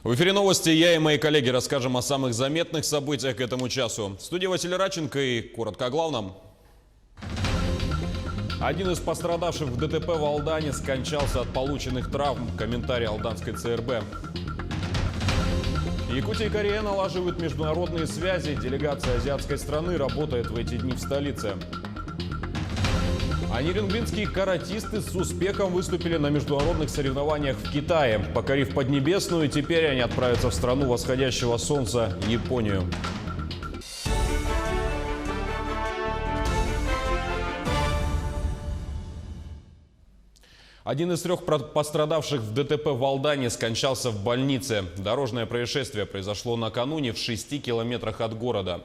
В эфире новости. Я и мои коллеги расскажем о самых заметных событиях к этому часу. В студии Василий Радченко и коротко о главном. Один из пострадавших в ДТП в Алдане скончался от полученных травм. Комментарий алданской ЦРБ. Якутия и Корея налаживают международные связи. Делегация азиатской страны работает в эти дни в столице. А нерюнгринские каратисты с успехом выступили на международных соревнованиях в Китае. Покорив Поднебесную, теперь они отправятся в страну восходящего солнца – Японию. Один из 3 пострадавших в ДТП в Алдане скончался в больнице. Дорожное происшествие произошло накануне в 6 километрах от города.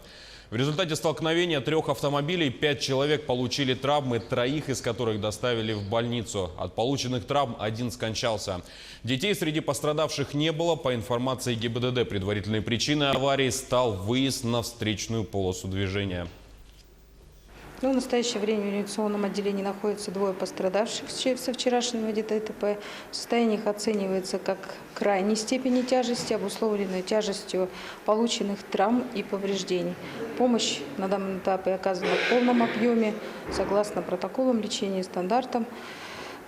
В результате столкновения 3 автомобилей 5 человек получили травмы, 3 из которых доставили в больницу. От полученных травм 1 скончался. Детей среди пострадавших не было. По информации ГИБДД, предварительной причиной аварии стал выезд на встречную полосу движения. В настоящее время в реанимационном отделении находится 2 пострадавших со вчерашнего ДТП. Состояние их оценивается как крайней степени тяжести, обусловленной тяжестью полученных травм и повреждений. Помощь на данном этапе оказана в полном объеме, согласно протоколам лечения и стандартам.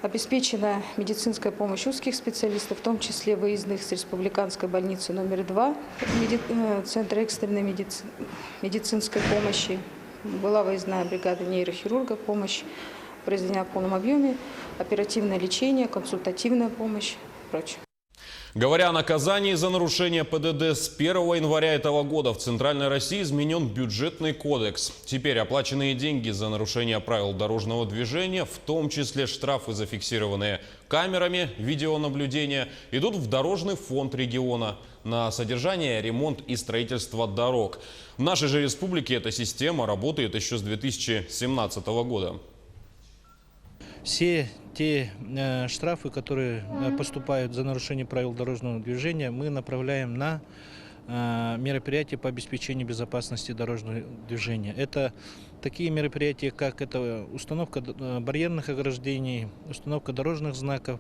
Обеспечена медицинская помощь узких специалистов, в том числе выездных с республиканской больницы номер 2, Центра экстренной медицинской помощи. Была выездная бригада нейрохирурга, помощь произведена в полном объеме, оперативное лечение, консультативная помощь и прочее. Говоря о наказании за нарушение ПДД, с 1 января этого года в Центральной России изменен бюджетный кодекс. Теперь оплаченные деньги за нарушение правил дорожного движения, в том числе штрафы, зафиксированные камерами видеонаблюдения, идут в Дорожный фонд региона на содержание, ремонт и строительство дорог. В нашей же республике эта система работает еще с 2017 года. Все те штрафы, которые поступают за нарушение правил дорожного движения, мы направляем на мероприятия по обеспечению безопасности дорожного движения. Это такие мероприятия, как это установка барьерных ограждений, установка дорожных знаков,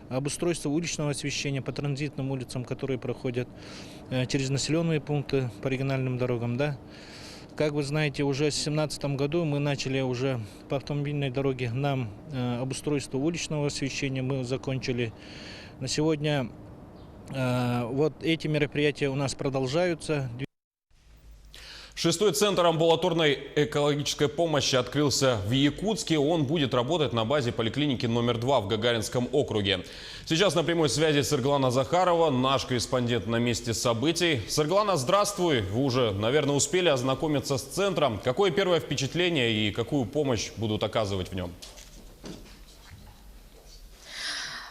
обустройство уличного освещения по транзитным улицам, которые проходят через населенные пункты по региональным дорогам. Да? Как вы знаете, уже в 2017 году мы начали уже по автомобильной дороге нам обустройство уличного освещения мы закончили. На сегодня вот эти мероприятия у нас продолжаются. 6-й центр амбулаторной экологической помощи открылся в Якутске. Он будет работать на базе поликлиники номер 2 в Гагаринском округе. Сейчас на прямой связи Сырглана Захарова, наш корреспондент на месте событий. Сырглана, здравствуй. Вы уже, наверное, успели ознакомиться с центром. Какое первое впечатление и какую помощь будут оказывать в нем?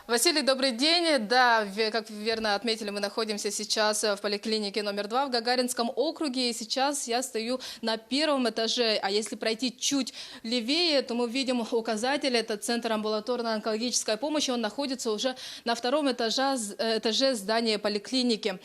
Василий, добрый день. Да, как верно отметили, мы находимся сейчас в поликлинике номер 2 в Гагаринском округе. И сейчас я стою на 1-м этаже. А если пройти чуть левее, то мы видим указатель. Это Центр амбулаторной онкологической помощи. Он находится уже на 2-м этаже здания поликлиники.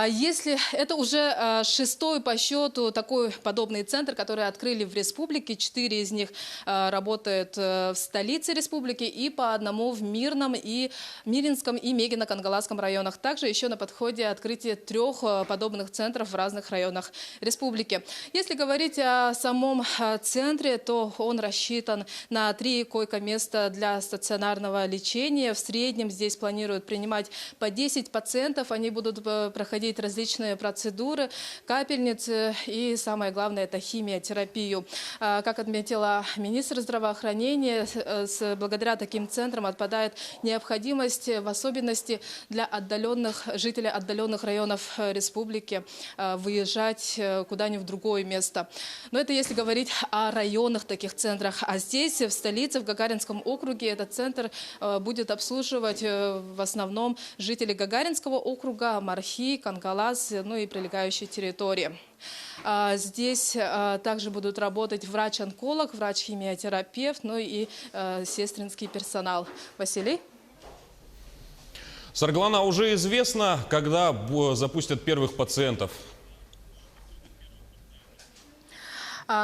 Если это уже 6-й по счету такой подобный центр, который открыли в республике, 4 из них работают в столице республики и по 1 в Мирном и Миринском и Мегино-Кангаласском районах. Также еще на подходе открытие 3 подобных центров в разных районах республики. Если говорить о самом центре, то он рассчитан на 3 койко-места для стационарного лечения. В среднем здесь планируют принимать по 10 пациентов. Они будут проходить различные процедуры, капельницы и, самое главное, это химиотерапию. Как отметила министр здравоохранения, благодаря таким центрам отпадает необходимость, в особенности для жителей отдаленных районов республики, выезжать куда-нибудь в другое место. Но это если говорить о районных таких центрах. А здесь, в столице, в Гагаринском округе, этот центр будет обслуживать в основном жителей Гагаринского округа, Мархи, Кангалас, ну и прилегающие территории. Здесь также будут работать врач-онколог, врач-химиотерапевт, ну и сестринский персонал. Василий? Сырглана, уже известно, когда запустят первых пациентов?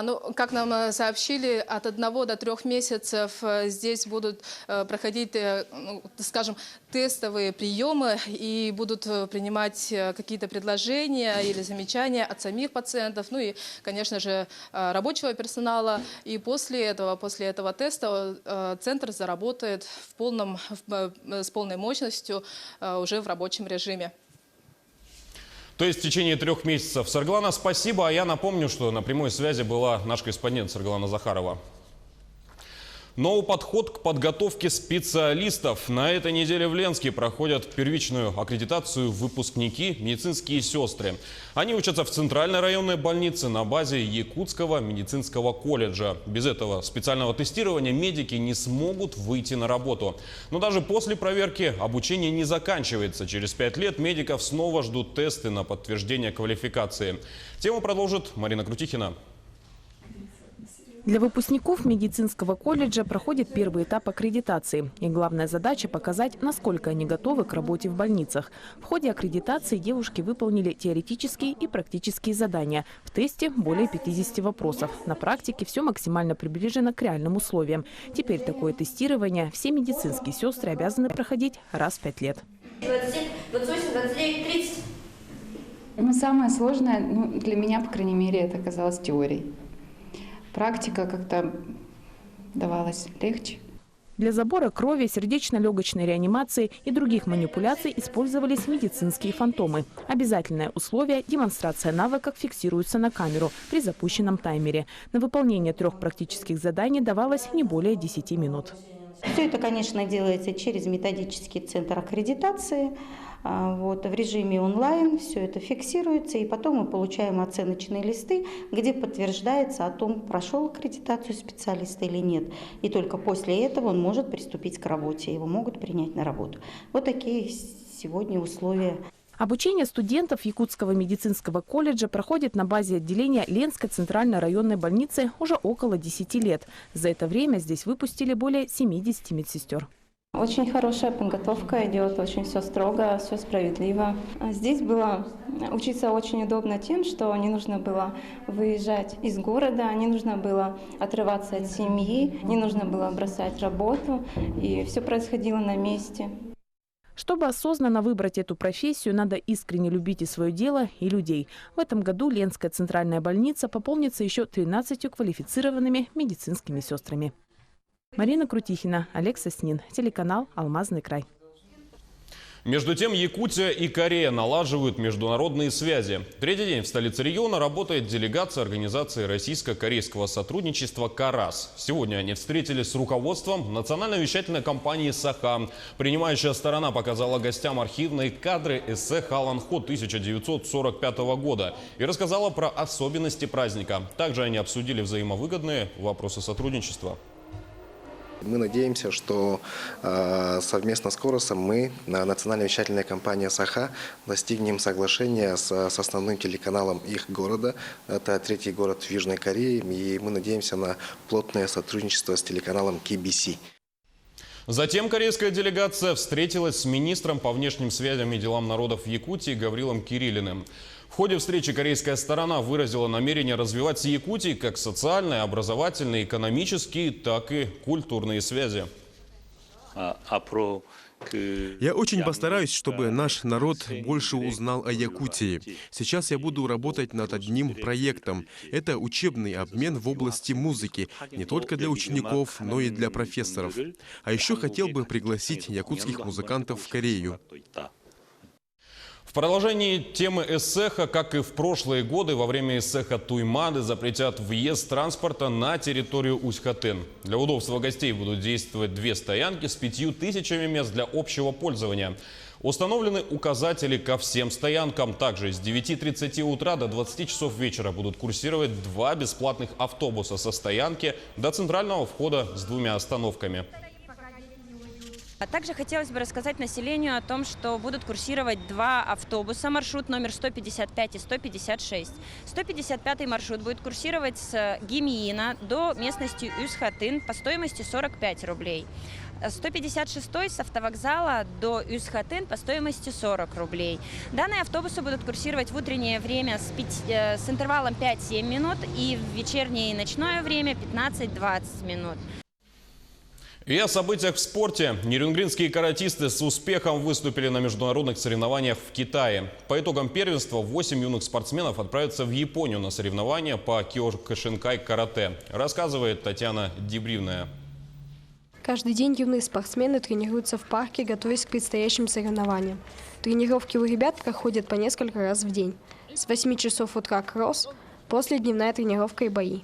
Ну, как нам сообщили, от 1 до 3 месяцев здесь будут проходить, скажем, тестовые приемы и будут принимать какие-то предложения или замечания от самих пациентов, ну и, конечно же, рабочего персонала. И после этого теста центр заработает с полной мощностью уже в рабочем режиме. То есть в течение 3 месяцев. Сарглана, спасибо. А я напомню, что на прямой связи была наш корреспондент Сарглана Захарова. Новый подход к подготовке специалистов. На этой неделе в Ленске проходят первичную аккредитацию выпускники, медицинские сестры. Они учатся в Центральной районной больнице на базе Якутского медицинского колледжа. Без этого специального тестирования медики не смогут выйти на работу. Но даже после проверки обучение не заканчивается. Через 5 лет медиков снова ждут тесты на подтверждение квалификации. Тему продолжит Марина Крутихина. Для выпускников медицинского колледжа проходит первый этап аккредитации. И главная задача – показать, насколько они готовы к работе в больницах. В ходе аккредитации девушки выполнили теоретические и практические задания. В тесте более 50 вопросов. На практике все максимально приближено к реальным условиям. Теперь такое тестирование все медицинские сестры обязаны проходить раз в 5 лет. 27, 28, 29, 30. Самое сложное, для меня, по крайней мере, это оказалось теорией. Практика как-то давалась легче. Для забора крови, сердечно-легочной реанимации и других манипуляций использовались медицинские фантомы. Обязательное условие – демонстрация навыков фиксируется на камеру при запущенном таймере. На выполнение 3 практических заданий давалось не более 10 минут. Все это, конечно, делается через методический центр аккредитации. В режиме онлайн все это фиксируется, и потом мы получаем оценочные листы, где подтверждается о том, прошел аккредитацию специалиста или нет. И только после этого он может приступить к работе, его могут принять на работу. Вот такие сегодня условия. Обучение студентов Якутского медицинского колледжа проходит на базе отделения Ленской центральной районной больницы уже около 10 лет. За это время здесь выпустили более 70 медсестер. Очень хорошая подготовка идет, очень все строго, все справедливо. Здесь было учиться очень удобно тем, что не нужно было выезжать из города, не нужно было отрываться от семьи, не нужно было бросать работу, и все происходило на месте. Чтобы осознанно выбрать эту профессию, надо искренне любить и свое дело, и людей. В этом году Ленская центральная больница пополнится еще 13 квалифицированными медицинскими сестрами. Марина Крутихина, Олег Соснин, телеканал «Алмазный край». Между тем, Якутия и Корея налаживают международные связи. 3-й день в столице региона работает делегация организации российско-корейского сотрудничества «Карас». Сегодня они встретились с руководством национальной вещательной компании «Саха». Принимающая сторона показала гостям архивные кадры эссе Халанхо 1945 года и рассказала про особенности праздника. Также они обсудили взаимовыгодные вопросы сотрудничества. Мы надеемся, что совместно с Коросом мы, национальная вещательная компания «Саха», достигнем соглашения с основным телеканалом их города. Это 3-й город в Южной Корее. И мы надеемся на плотное сотрудничество с телеканалом KBC. Затем корейская делегация встретилась с министром по внешним связям и делам народов Якутии Гаврилом Кириллиным. В ходе встречи корейская сторона выразила намерение развивать с Якутией как социальные, образовательные, экономические, так и культурные связи. Я очень постараюсь, чтобы наш народ больше узнал о Якутии. Сейчас я буду работать над одним проектом. Это учебный обмен в области музыки, не только для учеников, но и для профессоров. А еще хотел бы пригласить якутских музыкантов в Корею. В продолжении темы эссеха, как и в прошлые годы, во время эссеха Туймады запретят въезд транспорта на территорию Усть-Хатын. Для удобства гостей будут действовать 2 стоянки с 5000 мест для общего пользования. Установлены указатели ко всем стоянкам. Также с 9:30 утра до 20 часов вечера будут курсировать 2 бесплатных автобуса со стоянки до центрального входа с 2 остановками. А также хотелось бы рассказать населению о том, что будут курсировать 2 автобуса, маршрут номер 155 и 156. 155 маршрут будет курсировать с Гимиина до местности Үс-Хатын по стоимости 45 рублей. 156 с автовокзала до Үс-Хатын по стоимости 40 рублей. Данные автобусы будут курсировать в утреннее время с интервалом 5-7 минут и в вечернее и ночное время 15-20 минут. И о событиях в спорте. Нерюнгринские каратисты с успехом выступили на международных соревнованиях в Китае. По итогам первенства 8 юных спортсменов отправятся в Японию на соревнования по киокушинкай карате. Рассказывает Татьяна Дебривная. Каждый день юные спортсмены тренируются в парке, готовясь к предстоящим соревнованиям. Тренировки у ребят проходят по несколько раз в день. С 8 часов утра кросс, после дневная тренировка и бои.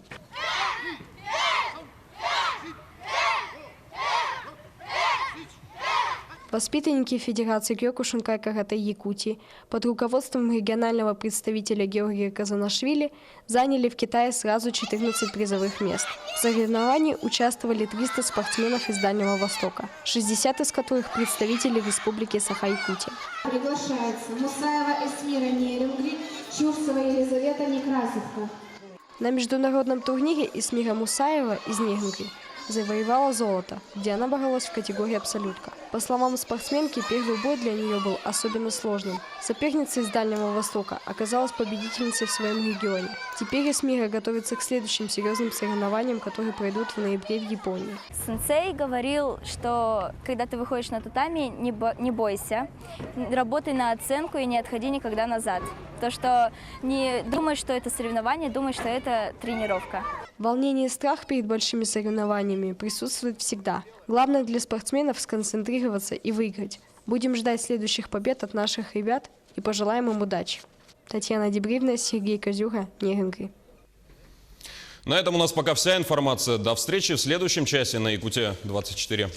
Воспитанники Федерации Киокушинкай карате Якутии под руководством регионального представителя Георгия Казанашвили заняли в Китае сразу 14 призовых мест. В соревновании участвовали 300 спортсменов из Дальнего Востока, 60 из которых представители Республики Саха-Якутия. Приглашается Мусаева Эсмира Нерюнгри, Чурцева Елизавета Некрасовка. На международном турнире Эсмира Мусаева из Нерюнгри завоевала золото, где она боролась в категории абсолютка. По словам спортсменки, первый бой для нее был особенно сложным. Соперница из Дальнего Востока оказалась победительницей в своем регионе. Теперь Эсмира готовится к следующим серьезным соревнованиям, которые пройдут в ноябре в Японии. Сенсей говорил, что когда ты выходишь на татами, не бойся, работай на оценку и не отходи никогда назад. То, что не думай, что это соревнование, думай, что это тренировка. Волнение и страх перед большими соревнованиями присутствует всегда. Главное для спортсменов сконцентрироваться и выиграть. Будем ждать следующих побед от наших ребят и пожелаем им удачи. Татьяна Дебривная, Сергей Козюха, Нерюнгри. На этом у нас пока вся информация. До встречи в следующем часе на Якутия 24.